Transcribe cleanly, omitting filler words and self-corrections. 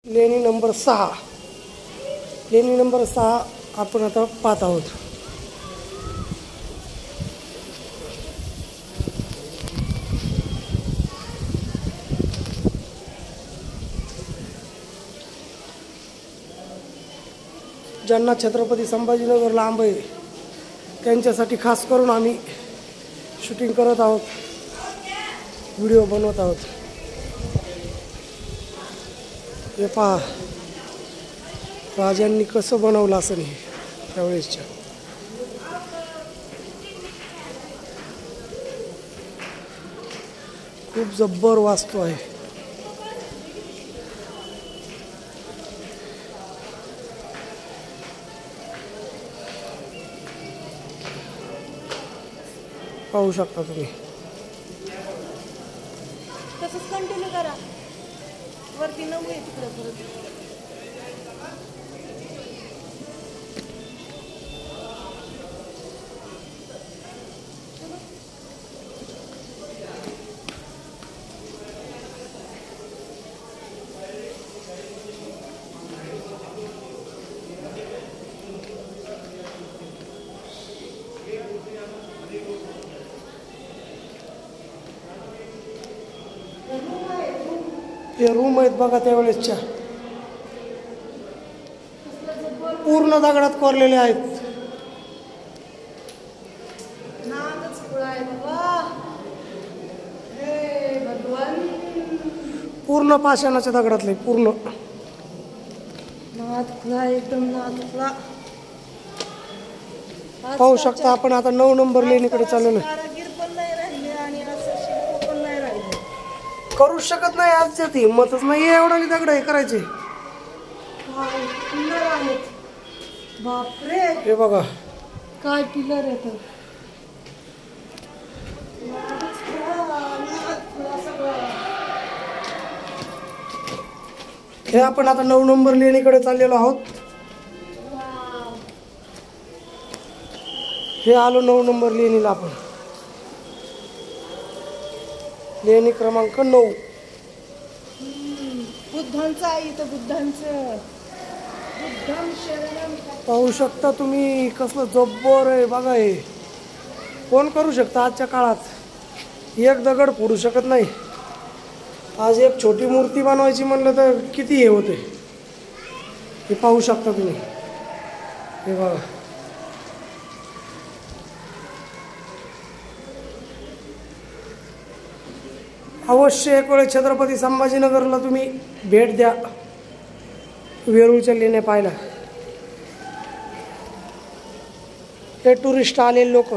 लेणी नंबर 6 लेणी नंबर 6 आपण आता पाहत आहोत। ज्यांना छत्रपती संभाजीनगर लांब आहे त्यांच्यासाठी खास करून आम्ही शूटिंग करत आहोत, व्हिडिओ बनवत आहोत। हे पहा राजांनी कसं बनवलं असं नाही त्यावेळेसच्या। खूप जब्बर वास्तू आहे। पाहू शकता तुम्ही। तसंच कंटिन्यू करा, वरती नऊ आहे तिकडे परत। हे रूम आहेत बघा त्यावेळेसच्या, पूर्ण दगडात कोरलेले आहेत। नादच खुळा आहे बाबा, हे भगवान। पूर्ण पाषाणाच्या दगडातले, पूर्ण नाद खुळा, एकदम नाद खुळा। पाहू शकता आपण आता 9 नंबर लेणीकडे चाललेलो आहे। कारागीर पण नाही राहिले आणि असं शिल्प पण नाही राहिले। करू शकत नाही, आजच्यात हिंमतच नाही एवढा दगड हे करायचे। पिलर आहेत, बापरे। हे बघा काय पिलर आहेत। हे आपण आता 9 नंबर लेणीकडे चाललेलो आहोत। हे आलो 9 नंबर लेणीला आपण, लेणी क्रमांक 9। बुद्धांचं आहे इथं, बुद्धांचं। बुद्धं शरणं। पाहू शकता तुम्ही कसलं जब्बर आहे बघा। हे कोण करू शकता आजच्या काळात, एक दगड फोडू शकत नाही। आज एक छोटी मूर्ती बनवायची म्हणलं तर किती हे होते। हे पाहू शकता तुम्ही, हे बघा। अवश्य एक वेळ छत्रपती संभाजीनगरला तुम्ही भेट द्या, वेरूळच्या लेण्या पाहायला। हे टुरिस्ट आलेले लोक